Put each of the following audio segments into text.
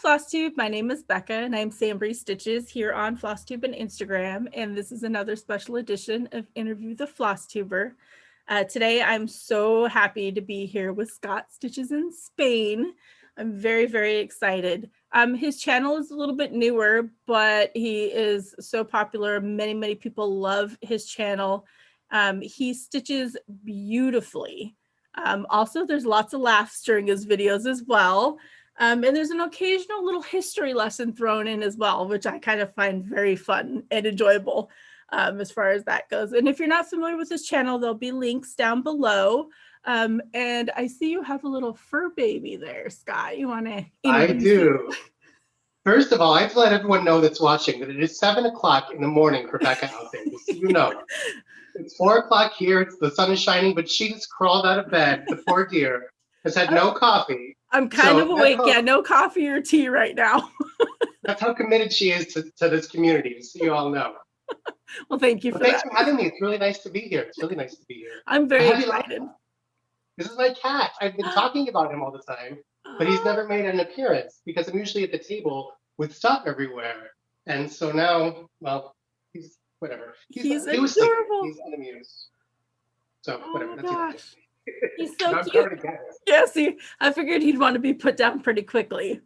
Flosstube. My name is Becca and I'm SamBrie Stitches here on Flosstube and Instagram. And this is another special edition of Interview the Flosstuber. Today, I'm so happy to be here with Scott Stitches in Spain. I'm very, very excited. His channel is a little bit newer, but he is so popular. Many, many people love his channel. He stitches beautifully. Also, there's lots of laughs during his videos as well. And there's an occasional little history lesson thrown in as well, which I kind of find very fun and enjoyable as far as that goes. And if you're not familiar with this channel, there'll be links down below. And I see you have a little fur baby there, Scott. You want to introduce I do. First of all, I have to let everyone know that's watching that it is 7 o'clock in the morning for Becca out there, just so you know. It's 4 o'clock here, the sun is shining, but she just crawled out of bed, the poor dear, has had no coffee. I'm kind of awake. Yeah, no coffee or tea right now. That's how committed she is to this community, so you all know. Well, thank you for thanks that. for having me. It's really nice to be here. It's really nice to be here. I'm very excited. This is my cat. I've been talking about him all the time, but he's never made an appearance because I'm usually at the table with stuff everywhere. And so now, well, he's whatever. He was adorable. He's unamused. So whatever. Oh, that's gosh. He's so cute. Yeah, see, I figured he'd want to be put down pretty quickly.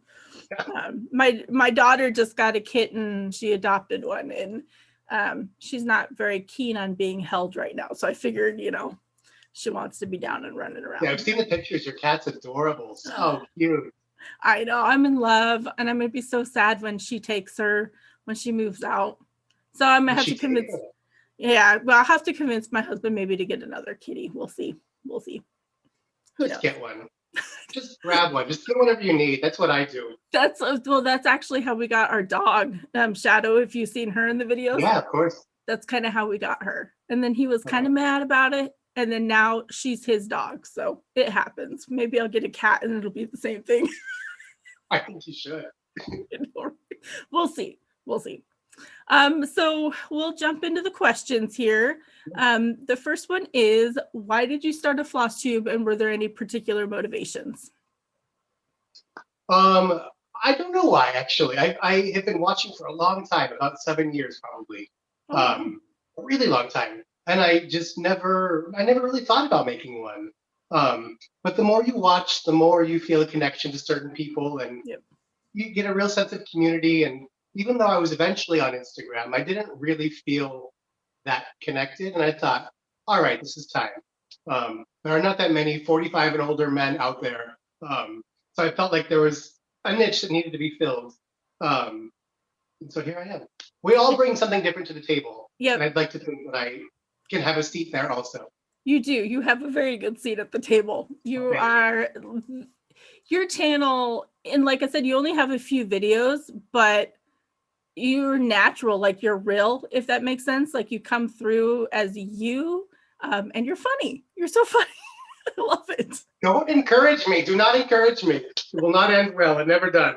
My daughter just got a kitten. She adopted one, and she's not very keen on being held right now. So I figured, you know, she wants to be down and running around. Yeah, I've seen the pictures. Your cat's adorable. So cute. I know. I'm in love, and I'm gonna be so sad when she takes her when she moves out. So I'm gonna have to convince. Yeah, well, I'll have to convince my husband maybe to get another kitty. We'll see. We'll see. Who knows? Just get one. Just grab one. Just get whatever you need. That's what I do. That's actually how we got our dog, Shadow. If you've seen her in the videos. Yeah, of course. That's kind of how we got her. And then he was kind of mad about it. And then now she's his dog. So it happens. Maybe I'll get a cat and it'll be the same thing. I think you should. We'll see. We'll see. So we'll jump into the questions here. The first one is, why did you start a Flosstube, and were there any particular motivations? I don't know why, actually. I have been watching for a long time, about 7 years probably. A really long time. And I never really thought about making one. But the more you watch, the more you feel a connection to certain people, and you get a real sense of community. And even though I was eventually on Instagram, I didn't really feel that connected. And I thought, all right, this is time. There are not that many 45 and older men out there. So I felt like there was a niche that needed to be filled. And so here I am. We all bring something different to the table. Yeah. And I'd like to think that I can have a seat there also. You do. You have a very good seat at the table. You are, your channel, and like I said, you only have a few videos, but you're natural, like you're real, if that makes sense. Like you come through as you, and you're funny. You're so funny. I love it. Don't encourage me. Do not encourage me. It will not end well. It never does.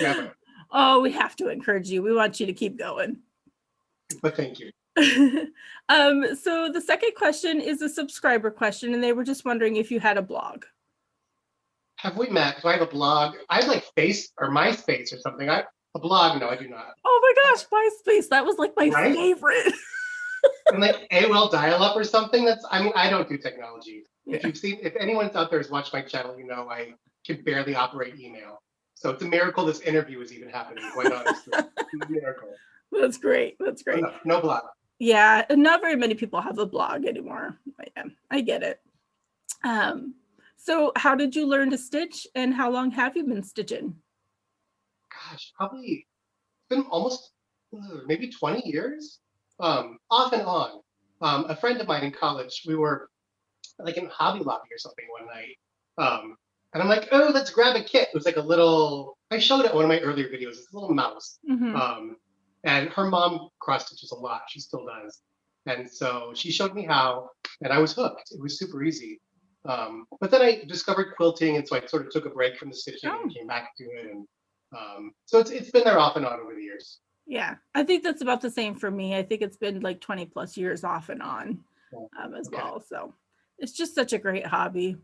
Never. Oh, we have to encourage you. We want you to keep going. But thank you. So the second question is a subscriber question, and they were just wondering if you had a blog. Have we met? Do I have a blog? I have like Face or MySpace or something. A blog? No, I do not. Oh my gosh, MySpace. That was like my favorite. And like AOL dial-up or something. I don't do technology. Yeah. If anyone's out there has watched my channel, you know I can barely operate email. So it's a miracle this interview is even happening, quite honestly. It's a miracle. That's great. That's great. No blog. Yeah, not very many people have a blog anymore. I get it. So how did you learn to stitch, and how long have you been stitching? Gosh, probably it's been almost maybe 20 years, off and on. A friend of mine in college, we were like in Hobby Lobby or something one night. And I'm like, oh, let's grab a kit. It was like a little, I showed it in one of my earlier videos, it's a little mouse. And her mom cross stitches a lot. She still does. And so she showed me how, and I was hooked. It was super easy. But then I discovered quilting, and so I sort of took a break from the stitching and came back to it. And so it's been there off and on over the years. Yeah, I think that's about the same for me. I think it's been like 20 plus years off and on as well. So it's just such a great hobby.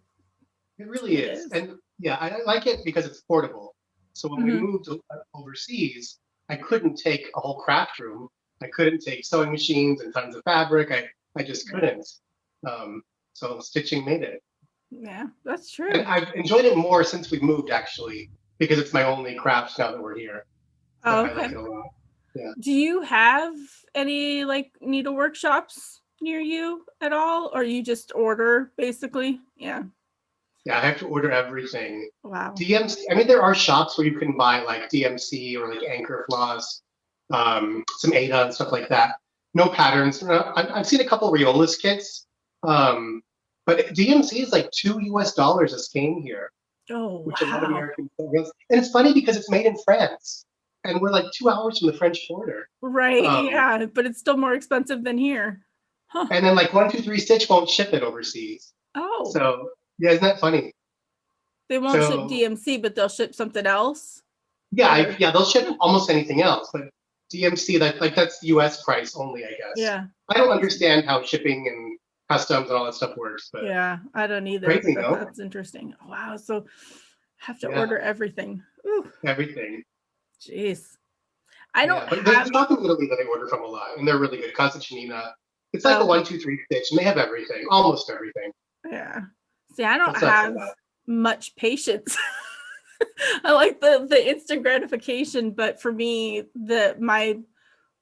It really is. And yeah, I like it because it's portable. So when we moved overseas, I couldn't take a whole craft room. I couldn't take sewing machines and tons of fabric. I just couldn't. So stitching made it. Yeah, that's true. And I've enjoyed it more since we've moved, actually, because it's my only craft now that we're here. So Oh, I okay. like it a lot. Yeah. Do you have any like needle workshops near you at all, or you just order basically? Yeah. Yeah, I have to order everything. Wow. DMC, I mean, there are shops where you can buy like DMC or like Anchor Floss, some Ada and stuff like that. No patterns. I've seen a couple Riolas kits, but DMC is like $2 a skein here, Oh, which a lot of wow. Americans don't realize. And it's funny because it's made in France, and we're like 2 hours from the French border. Right. Yeah, but it's still more expensive than here. Huh. And then like 123 Stitch won't ship it overseas. Oh. So yeah, isn't that funny? They won't ship So DMC, but they'll ship something else. yeah, they'll ship almost anything else, but DMC that's the U.S. price only, I guess. Yeah. I don't understand how shipping and customs and all that stuff works, but yeah, I don't either. crazy, But no? that's interesting. Wow. So have to order everything. Ooh, Everything. jeez. I don't But there's have. a shop in Italy that I order from a lot, and they're really good. Casa Chinina. It's like a 123 Stitch, and they have everything, almost everything. Yeah. See, I don't What's up have for that? much patience. I like the instant gratification, but for me, my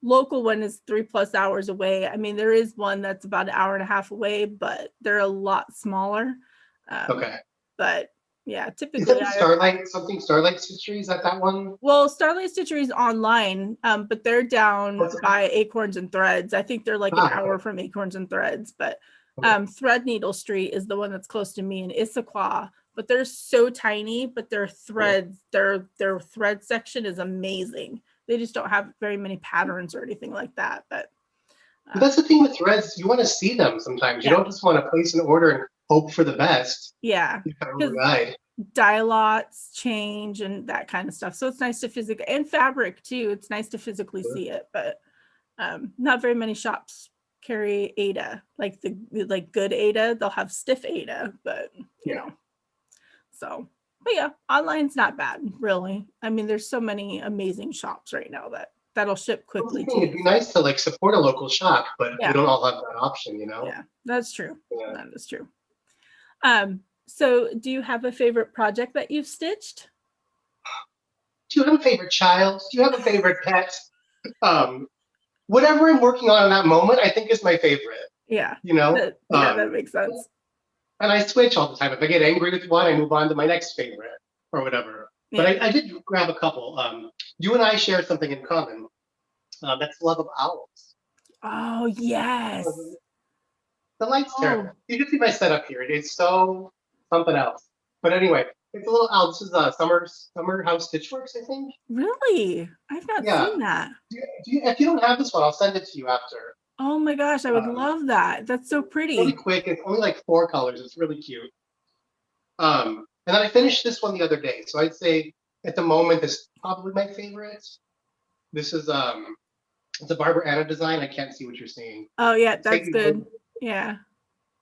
local one is 3+ hours away. I mean, there is one that's about an hour and a half away, but they're a lot smaller. Okay. But yeah, Is typically that the Starlight Stitchery? Is that one? well, Starlight Stitchery is online, but they're down What's by Acorns and Threads. I think they're like an hour okay. from Acorns and Threads, but Okay. Thread Needle Street is the one that's close to me in Issaquah. But they're so tiny, but their threads, their thread section is amazing. They just don't have very many patterns or anything like that. But that's the thing with threads. You want to see them sometimes. You don't just want to place an order and hope for the best. Yeah. You kind of guide. Dye lots change and that kind of stuff. So it's nice to physically, and fabric too. It's nice to physically see it, but not very many shops carry Ada, like good Ada. They'll have stiff Ada, but you know. So, but yeah, online's not bad, really. I mean, there's so many amazing shops right now that'll ship quickly. It'd be nice to like support a local shop, but we don't all have that option, you know? Yeah, that's true. Yeah. That is true. So do you have a favorite project that you've stitched? Do you have a favorite child? Do you have a favorite pet? Whatever I'm working on in that moment, I think is my favorite. Yeah. You know? That makes sense. And I switch all the time. If I get angry with one, I move on to my next favorite or whatever. Yeah. But I did grab a couple. You and I share something in common. That's love of owls. Oh, yes. The light's terrible. You can see my setup here. It is so something else. But anyway, it's a little owl. This is Summer House Stitchworks, I think. Really? I've not seen that. If you don't have this one, I'll send it to you after. Oh my gosh, I would love that. That's so pretty. Really quick. It's only like 4 colors. It's really cute. And then I finished this one the other day. So I'd say at the moment, this is probably my favorite. This is it's a Brie-Brianna design. I can't see what you're seeing. Oh yeah, that's good. Yeah.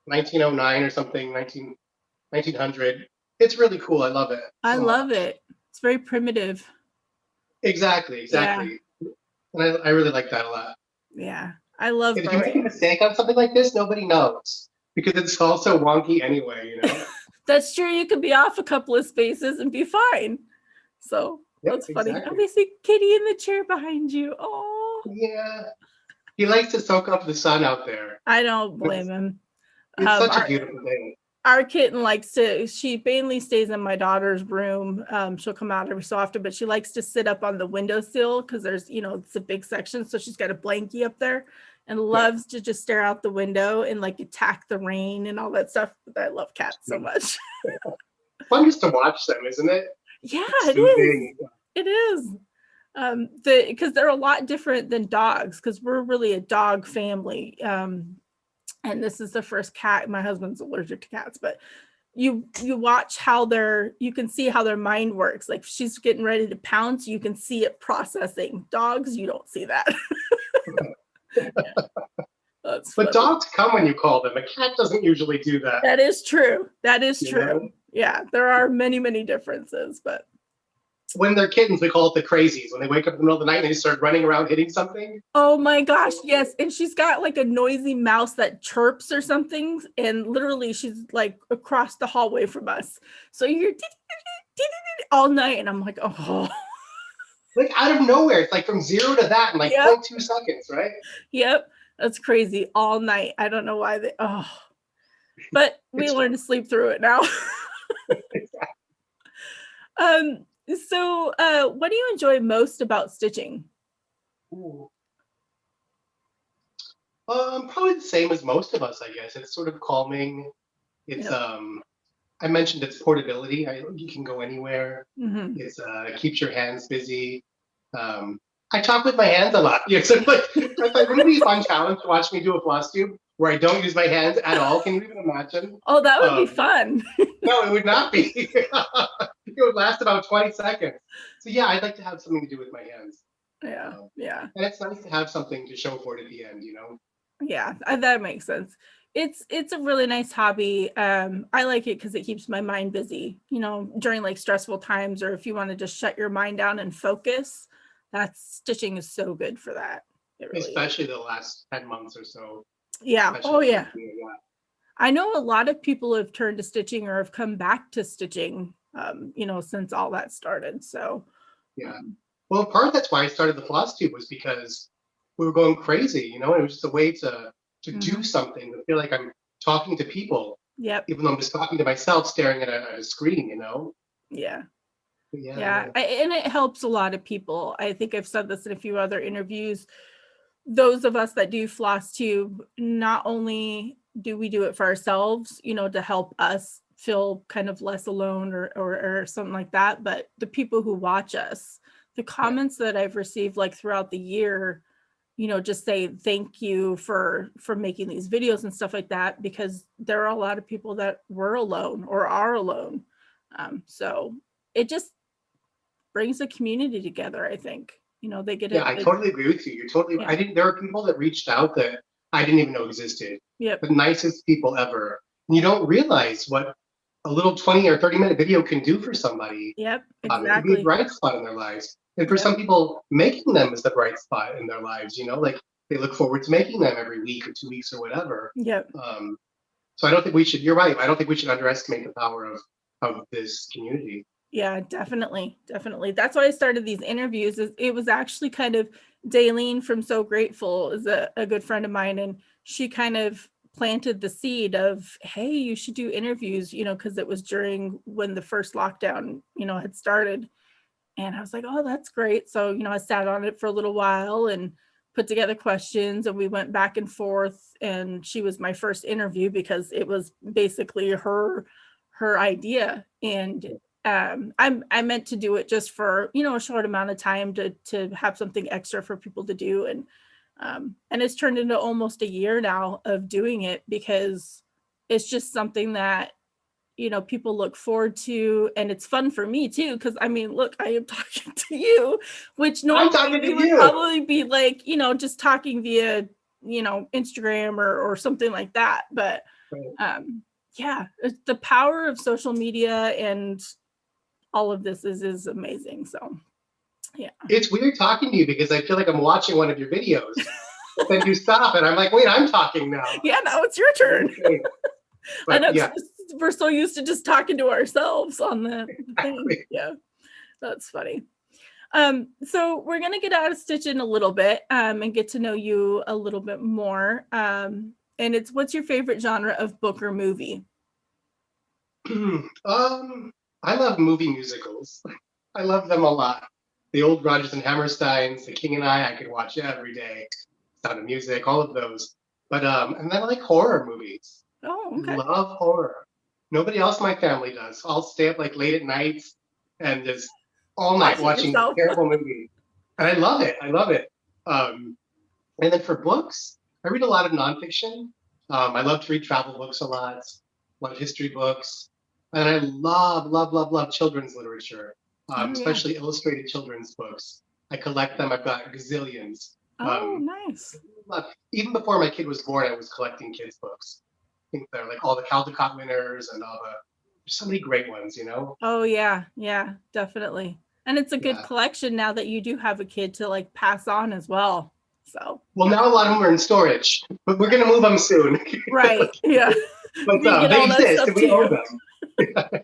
1909 or something, 1900. It's really cool. I love it. I love it. It's very primitive. Exactly. Yeah. And I really like that a lot. Yeah. I love it. If you make a mistake on something like this, nobody knows because it's all so wonky anyway, you know? That's true. You could be off a couple of spaces and be fine. So that's funny. Exactly. Oh, we see Kitty in the chair behind you. Oh. Yeah. He likes to soak up the sun out there. I don't blame him. It's such a beautiful thing. Our kitten she mainly stays in my daughter's room. She'll come out every so often, but she likes to sit up on the windowsill because there's, it's a big section. So she's got a blankie up there and loves to just stare out the window and like attack the rain and all that stuff. But I love cats so much. Fun just to watch them, isn't it? Yeah, it is. It is. Because they're a lot different than dogs because we're really a dog family. And this is the first cat. My husband's allergic to cats, but you watch you can see how their mind works. Like she's getting ready to pounce, you can see it processing. Dogs, you don't see that. But dogs come when you call them. A cat doesn't usually do that. That is true. That is true. Yeah, there are many, many differences, but when they're kittens, we call it the crazies. When they wake up in the middle of the night and they start running around hitting something. Oh my gosh, yes. And she's got like a noisy mouse that chirps or something. And literally she's like across the hallway from us. So you're all night. And I'm like, oh. Like out of nowhere. It's like from 0 to that in like Yep. 0.2 seconds, right? Yep. That's crazy. All night. I don't know why but we learned to sleep through it now. So what do you enjoy most about stitching? Ooh. Probably the same as most of us, I guess. It's sort of calming. It's I mentioned its portability. You can go anywhere. Mm-hmm. It's keeps your hands busy. I talk with my hands a lot. Yeah, so like, wouldn't it be a fun challenge to watch me do a Flosstube where I don't use my hands at all? Can you even imagine? Oh, that would be fun. No, it would not be. It would last about 20 seconds. So yeah, I'd like to have something to do with my hands. Yeah. And it's nice to have something to show for it at the end, you know? Yeah, that makes sense. It's a really nice hobby. I like it because it keeps my mind busy, you know, during like stressful times, or if you want to just shut your mind down and focus, stitching is so good for that. It really Especially the last 10 months or so. Yeah. Oh yeah. I know a lot of people have turned to stitching or have come back to stitching, you know, since all that started. So yeah. Well, in part that's why I started the Flosstube was because we were going crazy, you know, and it was just a way to do something, to feel like I'm talking to people. Yep. Even though I'm just talking to myself, staring at a screen, you know. Yeah. Yeah. And it helps a lot of people. I think I've said this in a few other interviews. Those of us that do Flosstube, not only do we do it for ourselves, you know, to help us feel kind of less alone or something like that, but the people who watch us, the comments that I've received like throughout the year, you know, just say thank you for making these videos and stuff like that, because there are a lot of people that were alone or are alone. So it just brings a community together, I think. You know, they get I totally agree with you. You're totally there are people that reached out that I didn't even know existed. Yep. The nicest people ever. And you don't realize what a little 20 or 30-minute video can do for somebody. Yep, exactly. It can be a bright spot in their lives. And for some people, making them is the bright spot in their lives, you know, like they look forward to making them every week or 2 weeks or whatever. Yep. So I don't think we should, you're right, I don't think we should underestimate the power of this community. Yeah, definitely. That's why I started these interviews. It was actually kind of Daleen from So Grateful is a good friend of mine, and she kind of planted the seed of, hey, you should do interviews, you know, because it was during when the first lockdown, you know, had started. And I was like, oh, that's great. So, you know, I sat on it for a little while and put together questions, and we went back and forth, and she was my first interview because it was basically her idea. And I meant to do it just for, you know, a short amount of time to have something extra for people to do. And it's turned into almost a year now of doing it, because it's just something that, you know, people look forward to, and it's fun for me too, because I mean, look, I am talking to you, which normally we would probably be like, you know, just talking via, you know, Instagram or something like that. But yeah, the power of social media and all of this is amazing. So yeah, it's weird talking to you because I feel like I'm watching one of your videos. But then you stop and I'm like, wait, I'm talking now. Yeah, now it's your turn. I know, we're so used to just talking to ourselves on the thing. Yeah, that's funny. So we're gonna get out of stitching a little bit and get to know you a little bit more. And it's, what's your favorite genre of book or movie? I love movie musicals. I love them a lot. The old Rodgers and Hammersteins, The King and I could watch every day. Sound of Music, all of those. But and then I like horror movies. Oh, okay. Love horror. Nobody else in my family does. I'll stay up like late at night and just all night watching terrible movies. And I love it. And then for books, I read a lot of nonfiction. I love to read travel books a lot of history books. And I love children's literature, especially illustrated children's books. I collect them. I've got gazillions. Oh, nice. Even before my kid was born, I was collecting kids' books. I think they're like all the Caldecott winners and all there's so many great ones, you know? Oh, yeah, definitely. And it's a good Yeah. collection now that you do have a kid to like pass on as well. So. Well, now a lot of them are in storage, but we're gonna move them soon. Right. Yeah. But We get they all that exist stuff and we to own you. them.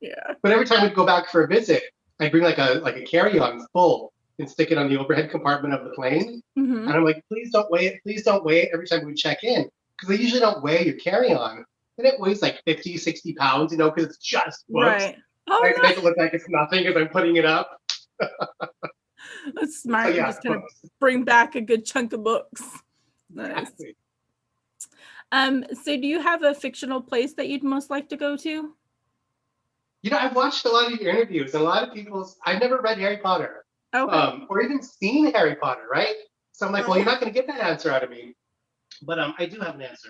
Yeah. But every time we'd go back for a visit, I'd bring like a carry-on full and stick it on the overhead compartment of the plane. Mm-hmm. And I'm like, please don't weigh it. Please don't weigh it every time we check in. Because they usually don't weigh your carry-on. And it weighs like 50, 60 pounds, you know, because it's just books. Right. Oh, I have to no. make it look like it's nothing as I'm putting it up. That's smart. So, yeah, Just kind of bring back a good chunk of books. Nice. exactly. So do you have a fictional place that you'd most like to go to? You know, I've watched a lot of your interviews, and a lot of people's. I've never read Harry Potter, Okay. or even seen Harry Potter, right? So I'm like, well, Oh. you're not going to get that answer out of me. But I do have an answer,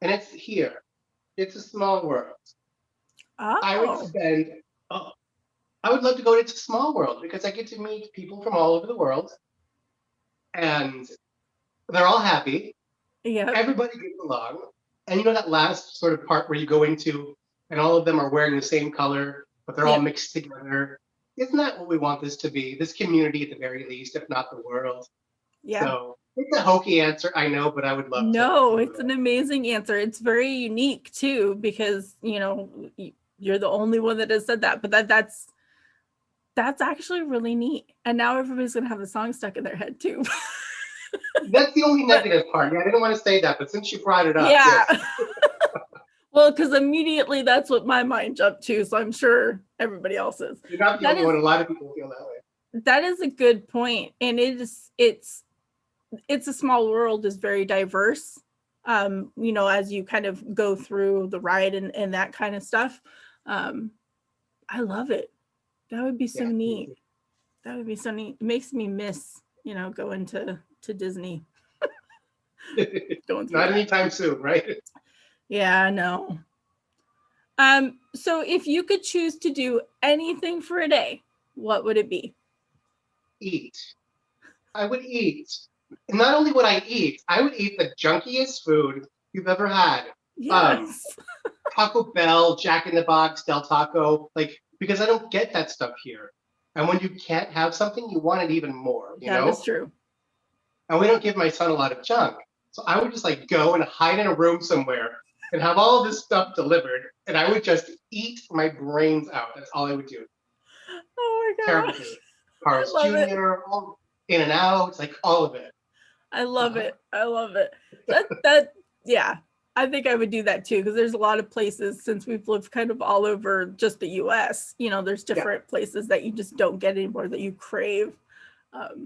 and it's here. It's a small world. I would Oh. spend. Oh, I would love to go to Small World because I get to meet people from all over the world, and they're all happy. Yeah. Everybody gets along, and you know that last sort of part where you go into, and all of them are wearing the same color, but they're all Yep. mixed together. Isn't that what we want this to be? This community, at the very least, if not the world. Yeah. So it's a hokey answer, I know, but I would love to. No, it's an amazing answer. It's very unique too, because you know you're the only one that has said that. But that's actually really neat. And now everybody's gonna have the song stuck in their head too. That's the only negative part. Yeah, I didn't want to say that, but since you brought it up, Yeah. yes. Well, because immediately that's what my mind jumped to. So I'm sure everybody else's. You're not the only one. A lot of people feel that way. That is a good point, and it's a small world is very diverse. You know, as you kind of go through the ride and that kind of stuff. I love it. That would be so neat. That would be so neat. It makes me miss, you know, going to Disney. Not anytime soon, right? Yeah, no. So if you could choose to do anything for a day, what would it be? Eat. I would eat. And not only would I eat, I would eat the junkiest food you've ever had. Yes. Taco Bell, Jack in the Box, Del Taco, like, because I don't get that stuff here. And when you can't have something, you want it even more, you know? That is true. And we don't give my son a lot of junk. So I would just like go and hide in a room somewhere and have all of this stuff delivered. And I would just eat my brains out. That's all I would do. Oh my Terrible gosh. food. Carl's Jr., all in and out, like all of it. I love it. I love it. Yeah, I think I would do that too, because there's a lot of places, since we've lived kind of all over just the US, you know, there's different places that you just don't get anymore that you crave.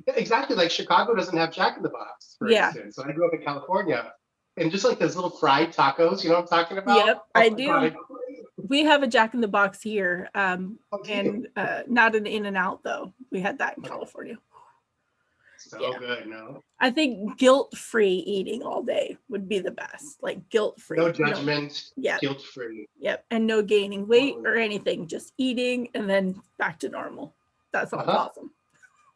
Exactly, like Chicago doesn't have Jack in the Box, for instance. So I grew up in California, and just like those little fried tacos, you know what I'm talking about? Yep, I do. We have a Jack in the Box here, and not an In-N-Out though. We had that in California. So good, no? I think guilt-free eating all day would be the best. Like guilt-free. No judgment, guilt-free. Yep, and no gaining weight or anything. Just eating and then back to normal. That sounds awesome.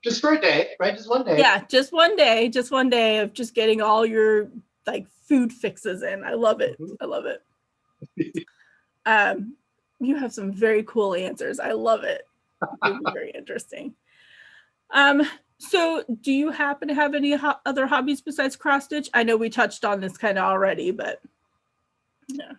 Just for a day, right? Just one day. Yeah, just one day. Just one day of just getting all your like food fixes in. I love it. I love it. You have some very cool answers. I love it. It's very interesting. So do you happen to have any other hobbies besides cross stitch? I know we touched on this kind of already, but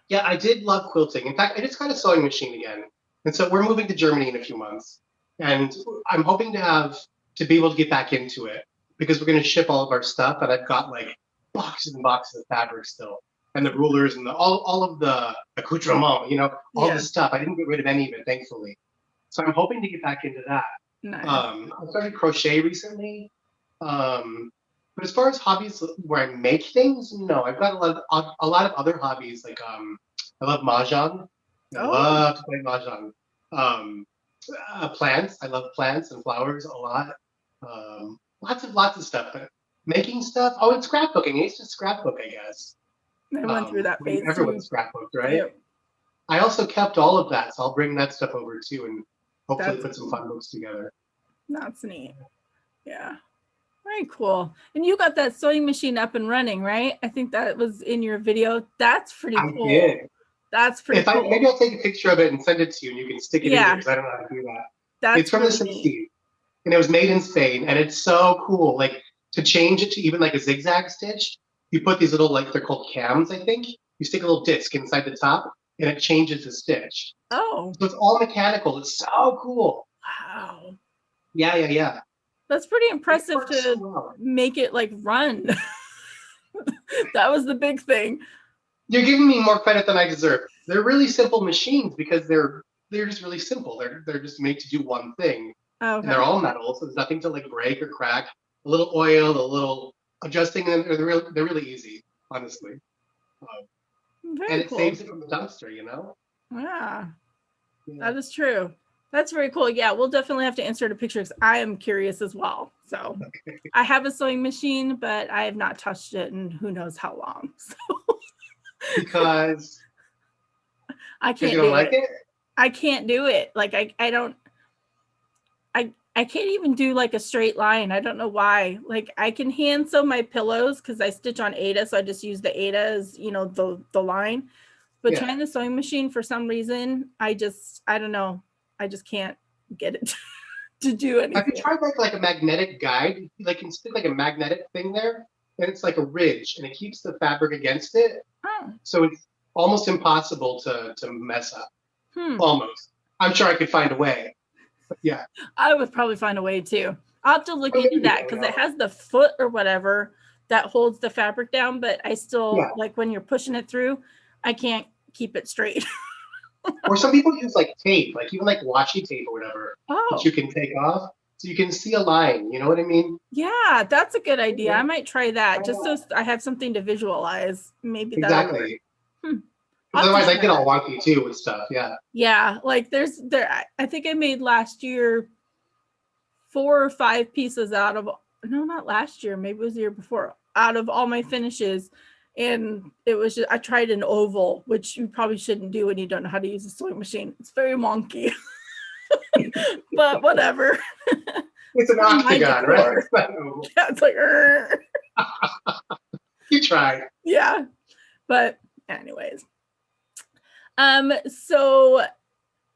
yeah, I did love quilting. In fact, I just got a sewing machine again, and so we're moving to Germany in a few months, and I'm hoping to be able to get back into it because we're going to ship all of our stuff, and I've got like boxes and boxes of fabric still, and the rulers and all of the accoutrement, you know, all the stuff. I didn't get rid of any of it, thankfully. So I'm hoping to get back into that. Nice. I started crochet recently. But as far as hobbies where I make things, no, I've got a lot of other hobbies. Like I love mahjong. I love to play mahjong. Plants. I love plants and flowers a lot. Lots of stuff. But making stuff. Oh, and scrapbooking. I used to scrapbook, I guess. I went through that phase. Everyone scrapbooked, right? Yep. I also kept all of that, so I'll bring that stuff over too, and hopefully put some fun books together. That's neat. Yeah. Very cool. And you got that sewing machine up and running, right? I think that was in your video. That's pretty cool. I did. That's pretty cool. Maybe I'll take a picture of it and send it to you, and you can stick it in there, because I don't know how to do that. It's That's from the really neat. 60s, and it was made in Spain, and it's so cool. Like to change it to even like a zigzag stitch, you put these little like they're called cams, I think. You stick a little disc inside the top, and it changes the stitch. Oh, So it's all mechanical. It's so cool. wow. Yeah, yeah, yeah. That's pretty It impressive works so to well. make it like run. That was the big thing. You're giving me more credit than I deserve. They're really simple machines because they're just really simple. They're just made to do one thing, and Okay. they're all metal, so there's nothing to like break or crack. A little oil, a little adjusting them. They're really easy, honestly. Um, and Very it cool. saves it from the dumpster, you know. Yeah, Yeah. that is true. That's very cool. Yeah, we'll definitely have to insert a picture because I am curious as well. So I have a sewing machine, but I have not touched it in who knows how long. So Because I you can't don't do like it. it. I can't do it. Like I don't I can't even do like a straight line. I don't know why. Like I can hand sew my pillows because I stitch on Ada, so I just use the Ada as the line. But Yeah. trying the sewing machine for some reason, I don't know. I just can't get it to do Have you anything. tried like a magnetic guide? Like you stick like a magnetic thing there, and it's like a ridge, and it keeps the fabric against it. Oh, So it's almost impossible to mess up. hmm. Almost. I'm sure I could find a way. But yeah. I would probably find a way too. I'll have to look Or into maybe, that I don't because it know. has the foot or whatever that holds the fabric down, but I still Yeah. like when you're pushing it through, I can't keep it straight. Or some people use like tape, like even like washi tape or whatever, that Oh, you can take off so you can see a line. You know what I mean? yeah, that's a good idea. I Yeah. might try that Try just that. so I have something to visualize. Maybe that'll work. Exactly. Hmm. I'll Because have to otherwise I try get all that. wonky too with stuff. Yeah. Yeah, like I think I made last year 4 or 5 pieces out of, no, not last year, maybe it was the year before, out of all my finishes. And it was just, I tried an oval, which you probably shouldn't do when you don't know how to use a sewing machine. It's very wonky, but whatever. It's an My octagon, right? decor. It's not oval. Yeah, it's like, You try. yeah. But anyways, so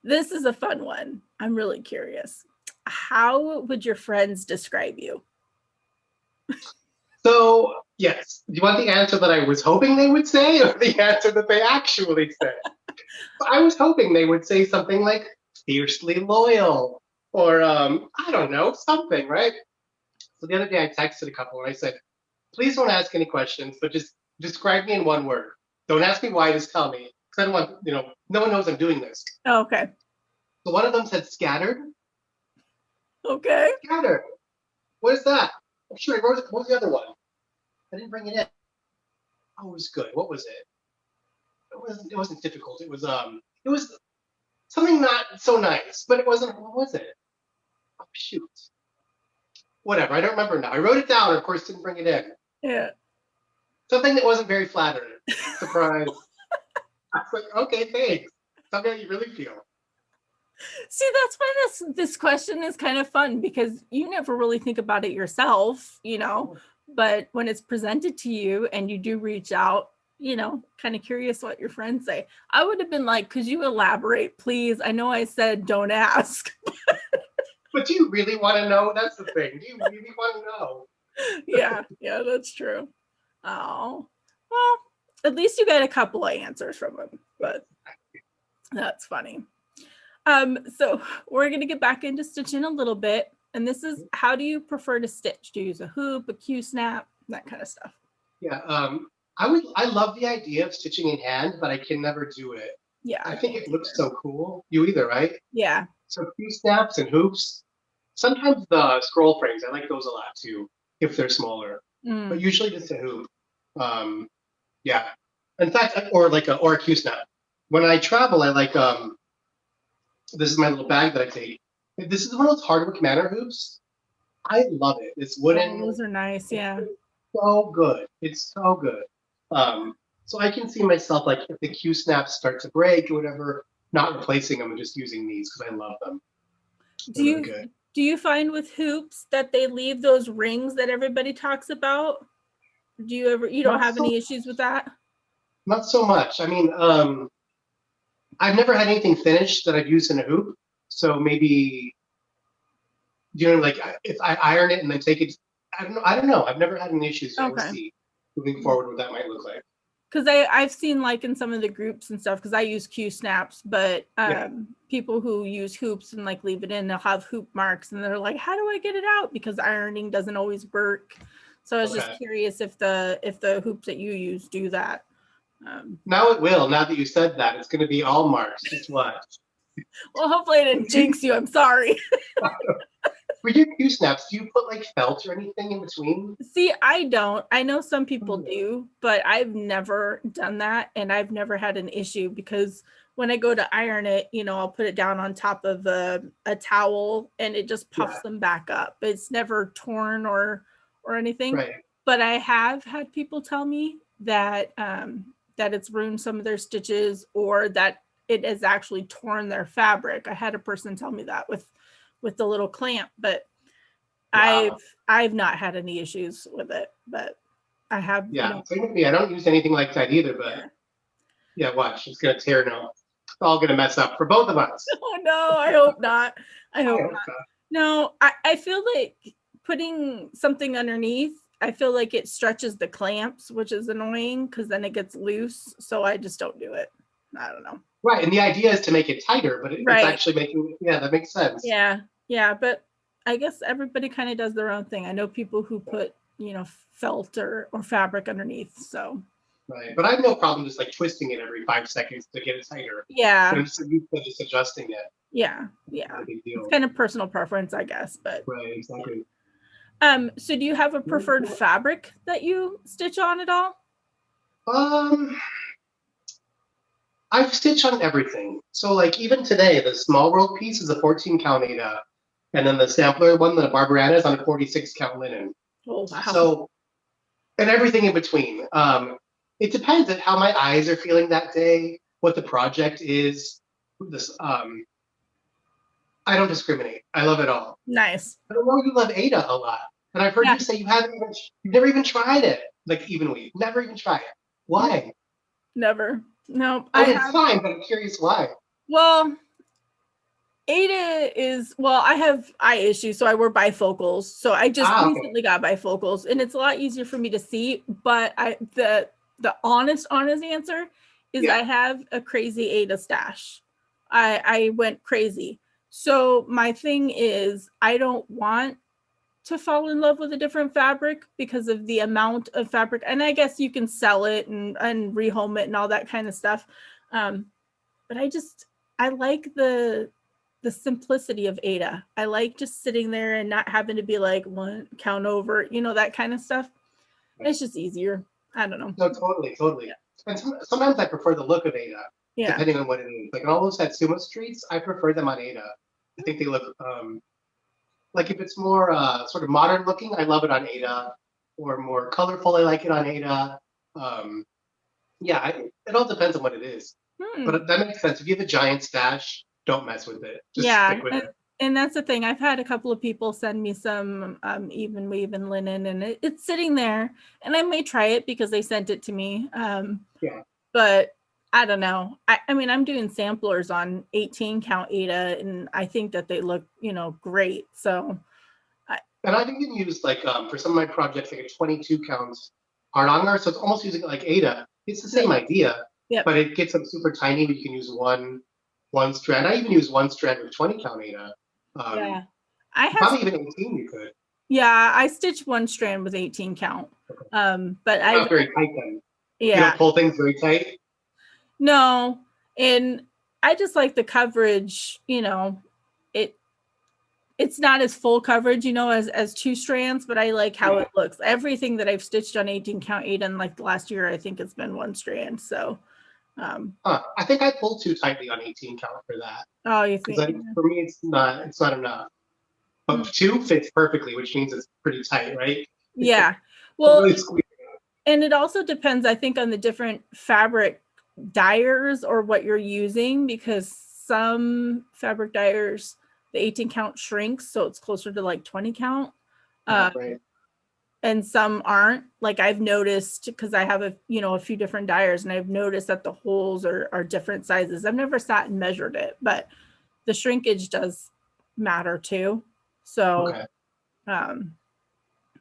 this is a fun one. I'm really curious. How would your friends describe you? So, yes. Do you want the answer that I was hoping they would say or the answer that they actually said? So I was hoping they would say something like fiercely loyal or, I don't know, something, right? So the other day I texted a couple and I said, please don't ask any questions, but just describe me in one word. Don't ask me why, just tell me. Because I don't want, no one knows I'm doing this. Oh, okay. So one of them said scattered. Okay. Scattered. What is that? I'm sure I wrote it. What was the other one? I didn't bring it in. Oh, it was good. What was it? It wasn't difficult. It was something not so nice, but it wasn't. What was it? Oh shoot. Whatever. I don't remember now. I wrote it down. And of course, didn't bring it in. Yeah. Something that wasn't very flattering. Surprise. I was like, okay, thanks. Something you really feel. See, that's why this question is kind of fun because you never really think about it yourself, but when it's presented to you and you do reach out, kind of curious what your friends say. I would have been like, could you elaborate, please? I know I said don't ask. But do you really want to know? That's the thing. Do you really want to know? Yeah, that's true. Oh, well, at least you got a couple of answers from them, but that's funny. So we're going to get back into stitching a little bit. And this is, how do you prefer to stitch? Do you use a hoop, a Q-snap, that kind of stuff? Yeah. I love the idea of stitching in hand, but I can never do it. Yeah, I I think can't it looks either. so cool. You either, right? Yeah. So few snaps and hoops. Sometimes the scroll frames, I like those a lot too, if they're smaller. But Mm. usually just a hoop. Yeah. In fact, or a Q snap. When I travel, I like this is my little bag that I take. This is one of those hardwick manor hoops. I love it. It's Oh, wooden. those are nice. Yeah. So good. It's so good. So I can see myself like if the Q snaps start to break or whatever, not replacing them and just using these because I love them. Do They're really you good. do you find with hoops that they leave those rings that everybody talks about? Do you don't Not have so any issues with that? not so much. I mean, I've never had anything finished that I've used in a hoop, so maybe you know, like if I iron it and then take it, I don't know. I've never had any issues. So we'll Okay. see moving forward what that might look like. Because I've seen like in some of the groups and stuff, because I use Q snaps, but Yeah. people who use hoops and like leave it in, they'll have hoop marks and they're like, how do I get it out? Because ironing doesn't always work. So I was just Okay. curious if the hoops that you use do that. Now it will. Now that you said that, it's going to be all marks. Just watch. Well, hopefully I didn't jinx you. I'm sorry. For your Q snaps, do you put like felt or anything in between? See, I don't. I know some people do, but I've never done that, and I've never had an issue because when I go to iron it, you know, I'll put it down on top of a towel and it just puffs them back up. It's never torn or anything. Right. But I have had people tell me that that it's ruined some of their stitches or that it has actually torn their fabric. I had a person tell me that with the little clamp, but Wow. I've not had any issues with it, but I have. Yeah. You know, Same with me. I don't use anything like that either, but yeah, watch. It's going to tear now. It's all going to mess up for both of us. oh no, I hope not. I I hope hope not. so. No, I feel like putting something underneath, I feel like it stretches the clamps, which is annoying because then it gets loose. So I just don't do it. I don't know. Right. And the idea is to make it tighter, but it's Right. actually making, yeah, that makes sense. Yeah. Yeah. But I guess everybody kind of does their own thing. I know people who put, you know, felt or fabric underneath. So Right. But I have no problem just like twisting it every 5 seconds to get it tighter. yeah. I'm just adjusting it. Yeah. Yeah. Not a big It's deal. kind of personal preference, I guess. But Right. Exactly. so do you have a preferred fabric that you stitch on at all? I've stitched on everything. So like even today, the small world piece is a 14 count Ada, and then the sampler one, the Barbariana, is on a 46 count linen. Oh wow. So and everything in between. It depends on how my eyes are feeling that day, what the project is. This I don't discriminate. I love it all. Nice. I know you love Ada a lot, and I've heard Yeah. you say you've never even tried it. Like evenly, never even tried it. Why? Never. No, I I mean, have. it's fine, but I'm curious why. Well, Ada is, well, I have eye issues, so I wear bifocals. So I just Okay. recently got bifocals, and it's a lot easier for me to see. But the honest answer is Yeah. I have a crazy Ada stash. I went crazy. So my thing is I don't want to fall in love with a different fabric because of the amount of fabric. And I guess you can sell it and rehome it and all that kind of stuff. But I like the simplicity of Ada. I like just sitting there and not having to be like one count over, you know, that kind of stuff. It's just easier. I don't know. No, totally. Yeah. And sometimes I prefer the look of Ada, Yeah. depending on what it is. Like in all those Satsuma streets, I prefer them on Ada. I think they look like if it's more sort of modern looking, I love it on Ada, or more colorful, I like it on Ada. Yeah, it all depends on what it is. But that makes sense. If you have a giant stash, don't mess with it. Just stick with it. And that's the thing. I've had a couple of people send me some even weave and linen, and it's sitting there, and I may try it because they sent it to me. Yeah. But I don't know. I mean, I'm doing samplers on 18 count Ada, and I think that they look, you know, great. So. And I've even used like for some of my projects like a 22 counts hardanger, so it's almost using it like Ada. It's the same idea, but it gets them super tiny. But you can use one strand. I even use one strand with 20 count Ada. Yeah, I have probably even 18. You could. Yeah, I stitch one strand with 18 count. Okay. But not very tight then. Yeah. You don't pull things very tight. No, and I just like the coverage. You know, it's not as full coverage, you know, as two strands, but I like how it looks. Everything that I've stitched on 18 count Ada in like the last year, I think it's been one strand. So I think I pull too tightly on 18 count for that. Oh, you think? For me, it's not enough. But two fits perfectly, which means it's pretty tight, right? Yeah. Well, really and it also depends, I think, on the different fabric dyers or what you're using, because some fabric dyers, the 18 count shrinks, so it's closer to like 20 count. right. And some aren't. Like I've noticed, because I have a few different dyers, and I've noticed that the holes are different sizes. I've never sat and measured it, but the shrinkage does matter too. So Okay.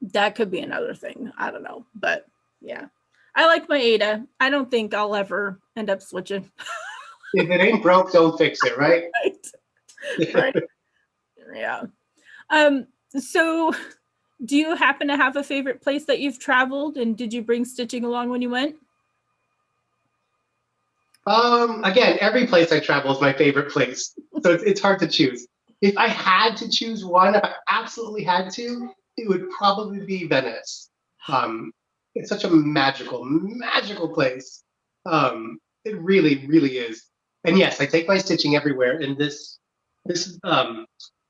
that could be another thing. I don't know. But yeah, I like my Ada. I don't think I'll ever end up switching. If it ain't broke, don't fix it, right? Right. Right. Yeah. Um, so do you happen to have a favorite place that you've traveled, and did you bring stitching along when you went? Again, every place I travel is my favorite place, so it's hard to choose. If I had to choose one, if I absolutely had to, it would probably be Venice. It's such a magical place. It really, really is. And yes, I take my stitching everywhere. And this is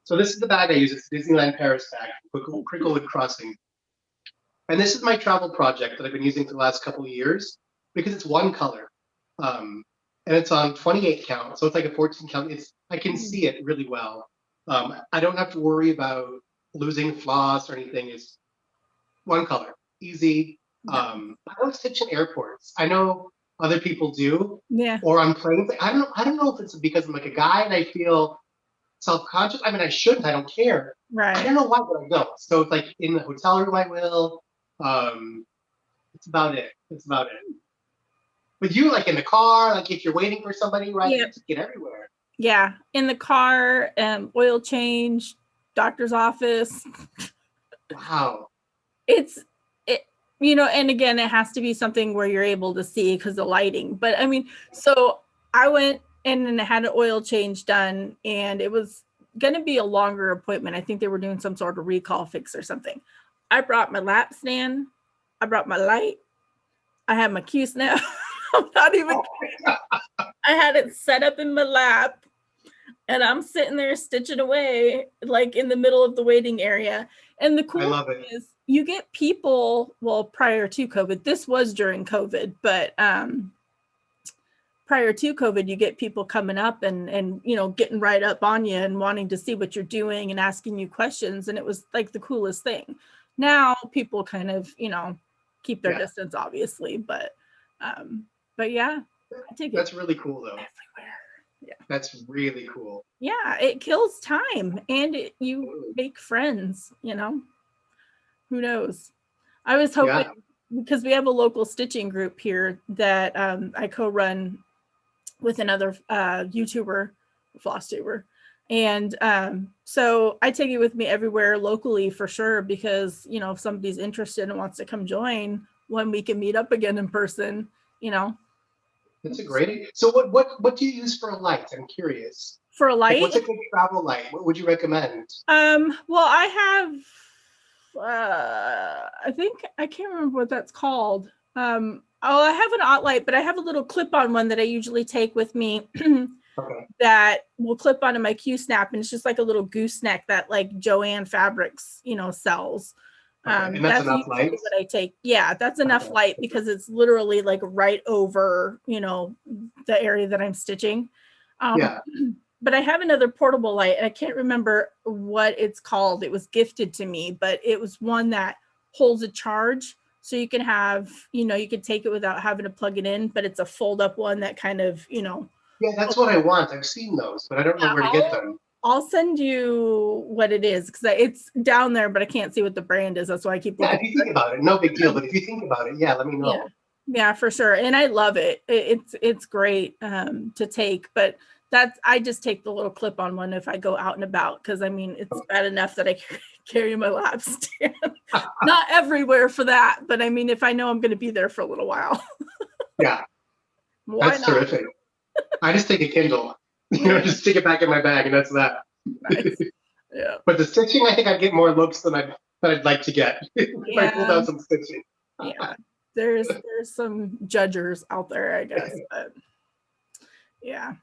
so this is the bag I use. It's the Disneyland Paris bag, Cricklewood Crossing. And this is my travel project that I've been using for the last couple of years because it's one color. And it's on 28 count. So it's like a 14 count. I can see it really well. I don't have to worry about losing floss or anything. It's one color, easy. I don't stitch in airports. I know other people do, Yeah. or on planes. I don't know if it's because I'm like a guy and I feel self-conscious. I mean, I shouldn't. I don't care. I Right. don't know why, but I don't. So it's like in the hotel room, I will. It's about it. It's about it. But you like in the car, like if you're waiting for somebody, right? Yeah. You just get everywhere. Yeah. In the car, oil change, doctor's office. Wow. It's it, you know, and again, it has to be something where you're able to see because of lighting. But I mean, so I went and had an oil change done, and it was going to be a longer appointment. I think they were doing some sort of recall fix or something. I brought my lap stand. I brought my light. I had my Q snap. I'm not even. I had it set up in my lap, and I'm sitting there stitching away, like in the middle of the waiting area. And the cool thing is, you get people. Well, prior to COVID, this was during COVID, but prior to COVID, you get people coming up and you know, getting right up on you and wanting to see what you're doing and asking you questions, and it was like the coolest thing. Now people kind of, you know, keep their distance, obviously, but yeah, I take it. That's really cool, though. Everywhere. Yeah, that's really cool. Yeah, it kills time, and you make friends. You know, who knows? I was hoping because we have a local stitching group here that I co-run with another YouTuber, Flosstuber. And so I take it with me everywhere locally for sure, because, you know, if somebody's interested and wants to come join when we can meet up again in person, you know. That's a great. So what do you use for a light? I'm curious. For a light? Like, what's a good travel light? What would you recommend? Well, I have I think I can't remember what that's called. I have an Ott light, but I have a little clip-on one that I usually take with me that will clip onto my Q-snap, and it's just like a little gooseneck that like Joanne Fabrics, you know, sells. And that's enough light? What I take. Yeah, that's enough light because it's literally like right over, you know, the area that I'm stitching. But I have another portable light, and I can't remember what it's called. It was gifted to me, but it was one that holds a charge. So you can have, you know, you can take it without having to plug it in, but it's a fold up one that kind of, you know. Yeah, that's what I want. I've seen those, but I don't know where to get them. I'll send you what it is, because it's down there, but I can't see what the brand is. That's why I keep looking. Yeah, if you think about it, no big deal. But if you think about it, yeah, let me know. Yeah, for sure. And I love it. It's great to take, but I just take the little clip-on one if I go out and about, because I mean, it's bad enough that I carry my lap stand. Not everywhere for that, but I mean, if I know I'm going to be there for a little while. Yeah, that's terrific. I just take a Kindle, you know, just stick it back in my bag, and that's that. Nice. Yeah. But the stitching, I think I'd get more looks than I'd like to get if I pulled out some stitching. Yeah, there's some judgers out there, I guess. But yeah.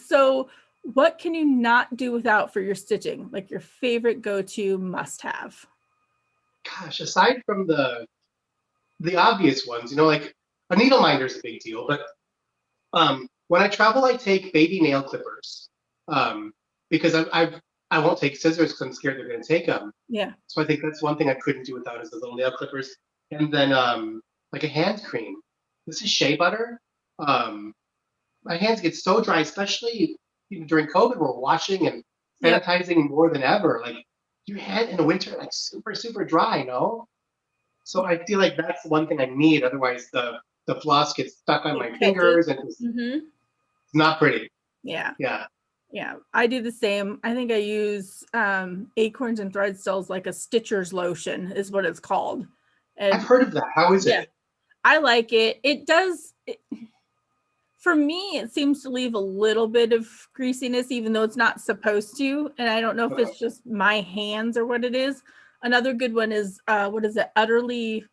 So what can you not do without for your stitching? Like your favorite go-to must-have? Gosh, aside from the obvious ones, you know, like a needle minder is a big deal, but when I travel, I take baby nail clippers because I won't take scissors because I'm scared they're going to take them. Yeah. So I think that's one thing I couldn't do without is the little nail clippers, and then like a hand cream. This is shea butter. My hands get so dry, especially during COVID. We're washing and Yep. sanitizing more than ever. Like your hand in the winter, like super, super dry, no? So I feel like that's one thing I need. Otherwise, the floss gets stuck on It my catches. fingers and it's Mm-hmm. not pretty. Yeah. Yeah. Yeah. I do the same. I think I use acorns and thread cells like a stitcher's lotion is what it's called. I've And heard of that. How is yeah, it? I like it. It does. For me, it seems to leave a little bit of greasiness, even though it's not supposed to. And I don't know if it's just my hands or what it is. Another good one is what is it? Utterly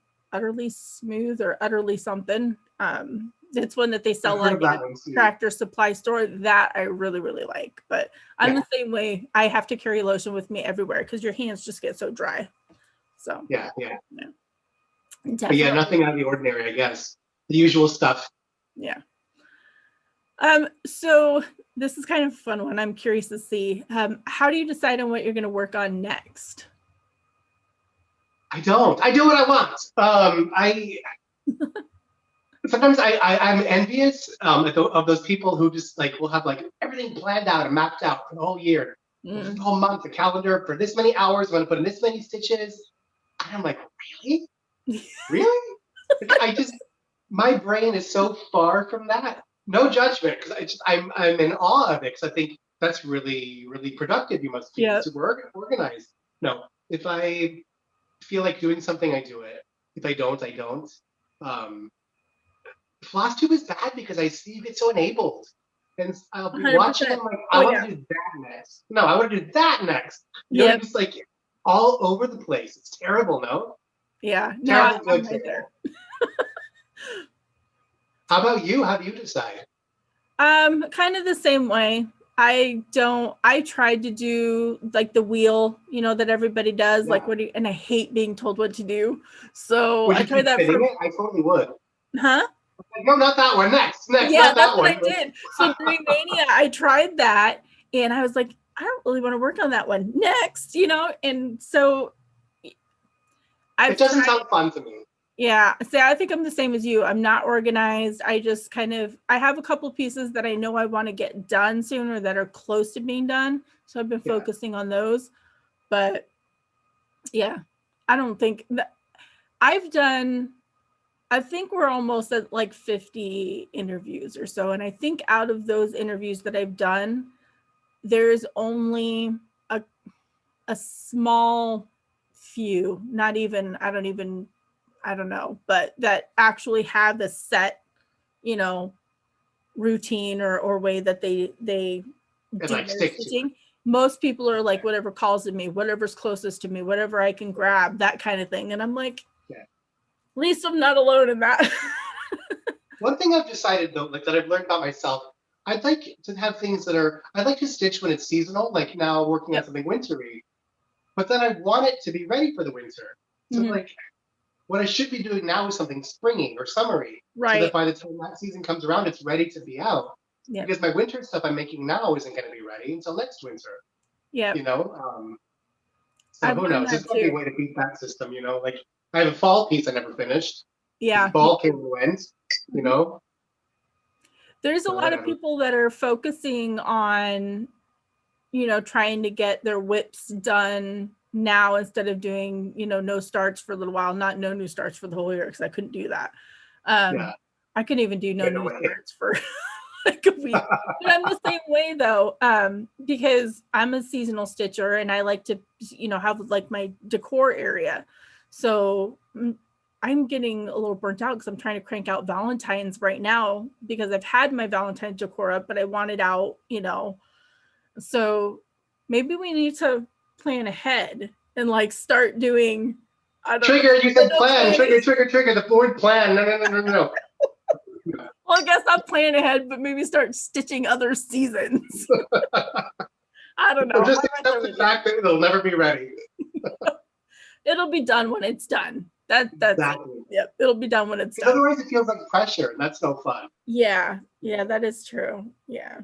smooth or utterly something. It's one that they sell I've heard like of in that a one too. Tractor Supply store. That I really, really like. But I'm Yeah. the same way. I have to carry lotion with me everywhere because your hands just get so dry. So Yeah. Yeah. But yeah, definitely. nothing out of the ordinary, I guess. The usual stuff. Yeah. So this is kind of a fun one. I'm curious to see. How do you decide on what you're going to work on next? I don't. I do what I want. I sometimes I'm envious of those people who just like will have like everything planned out and mapped out for the whole year, for the Mm. whole month, the calendar for this many hours. I'm going to put in this many stitches. And I'm like, really, really? Like, I just my brain is so far from that. No judgment, because I'm in awe of it. Because I think that's really really productive. You must be Yeah, super organized. No, if I feel like doing something, I do it. If I don't, I don't. Um, Flosstube is bad because I see you get so enabled. And I'll be watching 100%. and I'm like, Oh I want yeah. to do that next. No, I want to do that next. You know, you're Yep. just like all over the place. It's terrible, no? Yeah. No, Terrible, I'm good, right there. terrible. How about you? How do you decide? Kind of the same way. I tried to do like the wheel, that everybody does, like Yeah. what do you, and I hate being told what to do. So Would I you tried keep that spinning for, it? I totally would. huh? Like, no, not that one. Next, Yeah, not that's that what one. I did. So during Mania, I tried that and I was like, I don't really want to work on that one. Next, and so It I've doesn't tried. sound fun to me. Yeah. See, I think I'm the same as you. I'm not organized. I just I have a couple pieces that I know I want to get done sooner that are close to being done. So I've been Yeah. focusing on those. But yeah, I don't think that I've done, I think we're almost at like 50 interviews or so. And I think out of those interviews that I've done, there's only a, a small few, not even, I don't know, but that actually have the set, you know, routine or way that they And do like their stick to it. stitching. Most people are like, whatever calls to me, whatever's closest to me, whatever I can grab, that kind of thing. And I'm like, Yeah. at least I'm not alone in that. One thing I've decided though, like that I've learned about myself, I'd like to have things that are I'd like to stitch when it's seasonal, like now working on Yep. something wintry, but then I want it to be ready for the winter. So Mm-hmm. like what I should be doing now is something springy or summery, so that Right. by the time that season comes around, it's ready to be out. Yep. Because my winter stuff I'm making now isn't going to be ready until next winter. Yep. You know, so I've who learned knows? There's that got to be a too. way to beat that system. You know, like I have a fall piece I never finished. Yeah. Fall came and went. You Mhm. know, There's a so I lot of don't know. people that are focusing on, trying to get their whips done now instead of doing, no starts for a little while, not no new starts for the whole year because I couldn't do that. Yeah, I couldn't even do no get new away. starts for like a week. But I'm the same way though, because I'm a seasonal stitcher and I like to, have like my decor area. So I'm getting a little burnt out because I'm trying to crank out Valentine's right now because I've had my Valentine's decor up, but I want it out, So maybe we need to plan ahead and like start doing, I don't know, Trigger, you said window plan. planning. Trigger. The word plan. No. Well, I guess not plan ahead, but maybe start stitching other seasons. I don't Or know. just I'm right there accept the with you. fact that it'll never be ready. It'll be done when it's done. That's it. Exactly. Yep. It'll be done when it's Because done. otherwise it feels like pressure, and that's no fun. Yeah. Yeah, that is true. Yeah.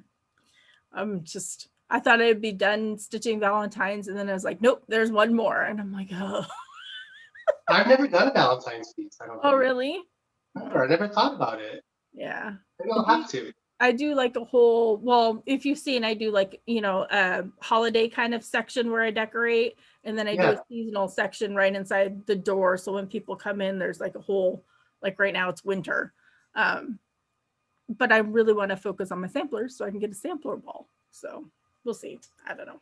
I thought I'd be done stitching Valentine's and then I was like, nope, there's one more. And I'm like, oh, I've never done a Valentine's piece, I don't oh think. really? Never. I never thought about it. Yeah. Maybe I'll have to. I do like a whole, well, if you've seen, I do like, a holiday kind of section where I decorate, and then I do a Yeah. seasonal section right inside the door. So when people come in, there's like a whole, like right now it's winter. Um, but I really want to focus on my samplers so I can get a sampler wall. So we'll see. I don't know.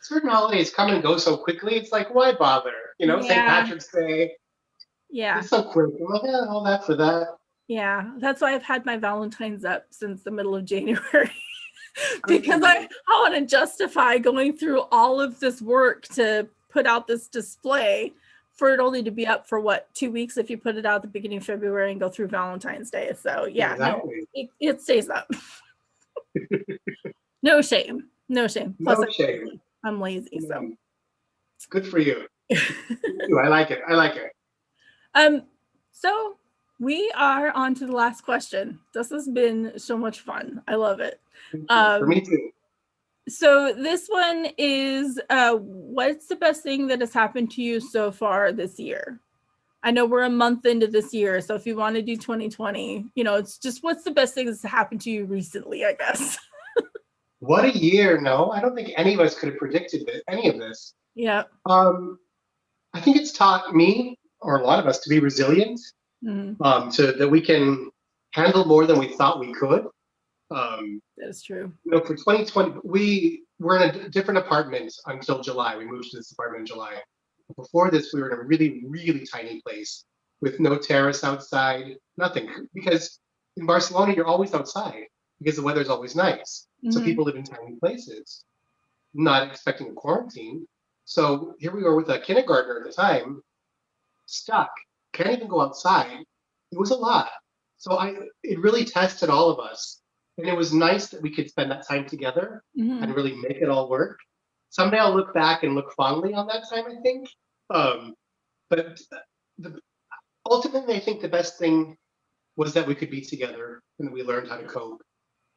Certain holidays come and go so quickly. It's like, why bother? St. Yeah. Patrick's Day. Yeah. It's so quick. I'm like, yeah, all that for that. Yeah. That's why I've had my Valentine's up since the middle of January. Because I want to justify going through all of this work to put out this display for it only to be up for what, 2 weeks if you put it out at the beginning of February and go through Valentine's Day. So yeah, Exactly. no, it stays up. No shame. No shame. Plus No shame. I'm lazy. So good for you. I like it. I like it. So we are on to the last question. This has been so much fun. I love it. For me too. So this one is, what's the best thing that has happened to you so far this year? I know we're a month into this year, so if you want to do 2020, it's just what's the best thing that's happened to you recently, I guess. What a year. No, I don't think any of us could have predicted any of this. Yeah. I think it's taught me, or a lot of us, to be resilient, so that we can handle more than we thought we could. That is true. For 2020, we were in a different apartment until July. We moved to this apartment in July. Before this, we were in a really, really tiny place with no terrace outside, nothing. Because in Barcelona, you're always outside because the weather's always nice. So people live in tiny places, not expecting a quarantine. So here we were with a kindergartner at the time, stuck, can't even go outside. It was a lot. So it really tested all of us. And it was nice that we could spend that time together and really make it all work. Someday I'll look back and look fondly on that time, I think. But ultimately, I think the best thing was that we could be together and we learned how to cope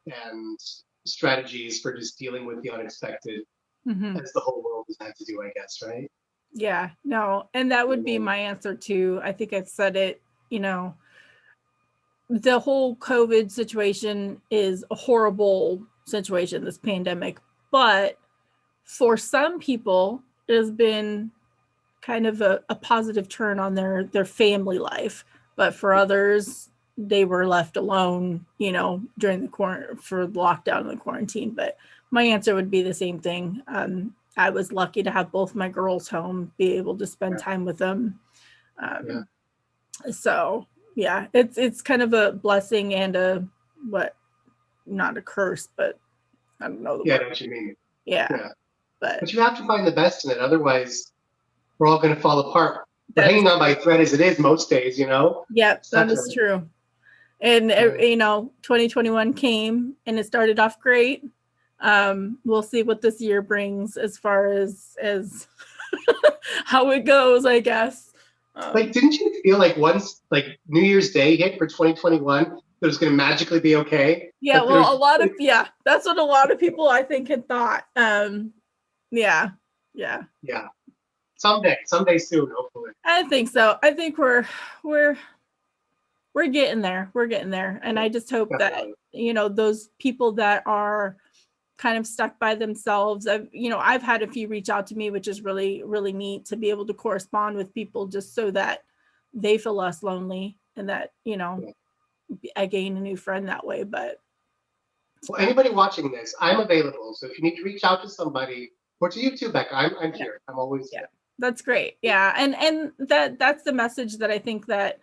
and strategies for just dealing with the unexpected, as the whole world has had to do, I guess, right? Yeah, no. And that would be my answer too. I think I've said it, the whole COVID situation is a horrible situation, this pandemic, but for some people, it has been kind of a positive turn on their family life. But for others, they were left alone, during the lockdown and the quarantine. But my answer would be the same thing. I was lucky to have both my girls home, be able to spend time with them. So yeah, it's kind of a blessing and not a curse, but I don't know. I know what you mean. Yeah. But you have to find the best in it. Otherwise, we're all going to fall apart. But hanging on by a thread as it is most days, Yep, that is true. And, 2021 came and it started off great. We'll see what this year brings as far as how it goes, I guess. Didn't you feel like once New Year's Day hit for 2021, it was going to magically be okay? Yeah, well, that's what a lot of people I think had thought. Yeah. Someday soon, hopefully. I think so. I think we're getting there. We're getting there, and I just hope that those people that are kind of stuck by themselves. I've had a few reach out to me, which is really, really neat to be able to correspond with people just so that they feel less lonely and that, I gain a new friend that way. But well, anybody watching this, I'm available. So if you need to reach out to somebody, or to you too, Becca, I'm here. I'm always here. That's great. Yeah. And that's the message that I think that,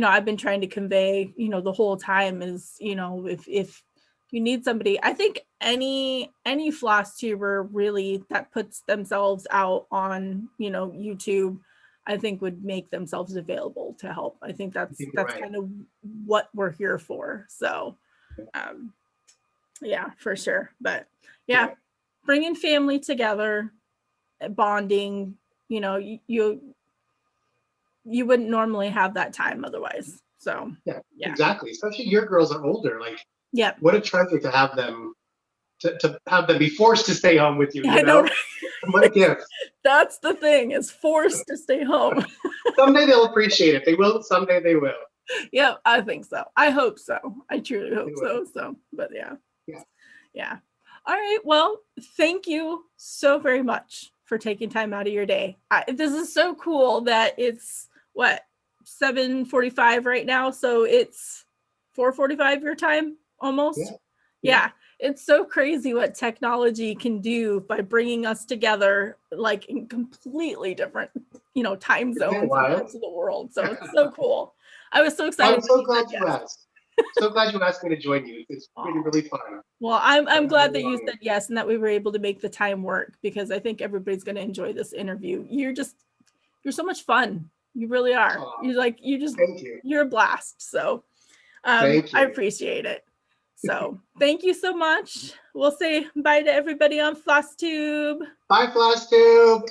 I've been trying to convey, the whole time is, if you need somebody, I think any Flosstuber really that puts themselves out on, YouTube, I think would make themselves available to help. I think that's right. Kind of what we're here for. So, yeah, for sure. But yeah, bringing family together, bonding, you wouldn't normally have that time otherwise. So yeah. Exactly. Especially your girls are older. What a treasure to have them to have them be forced to stay home with you. I know. Right? What a gift. That's the thing, is forced to stay home. Someday they'll appreciate it. They will. Someday they will. Yeah, I think so. I hope so. I truly hope It so. will. So, but yeah. Yeah. Yeah. All right. Well, thank you so very much for taking time out of your day. This is so cool that it's what 7:45 right now, so it's 4:45 your time almost. Yeah. Yeah. It's so crazy what technology can do by bringing us together like in completely different, time Isn't it zones and wild? parts of the world. So it's so cool. I was so Well, excited I'm when so you said glad you yes. asked. So glad you asked me to join you. It's been Oh. really fun. Well, I'm glad that you Um, said yes and that we were able to make the time work because I think everybody's going to enjoy this interview. You're so much fun. You really are. aw, You're you're a blast. So thank I you. appreciate it. So thank you so much. We'll say bye to everybody on Flosstube. Bye, Flosstube.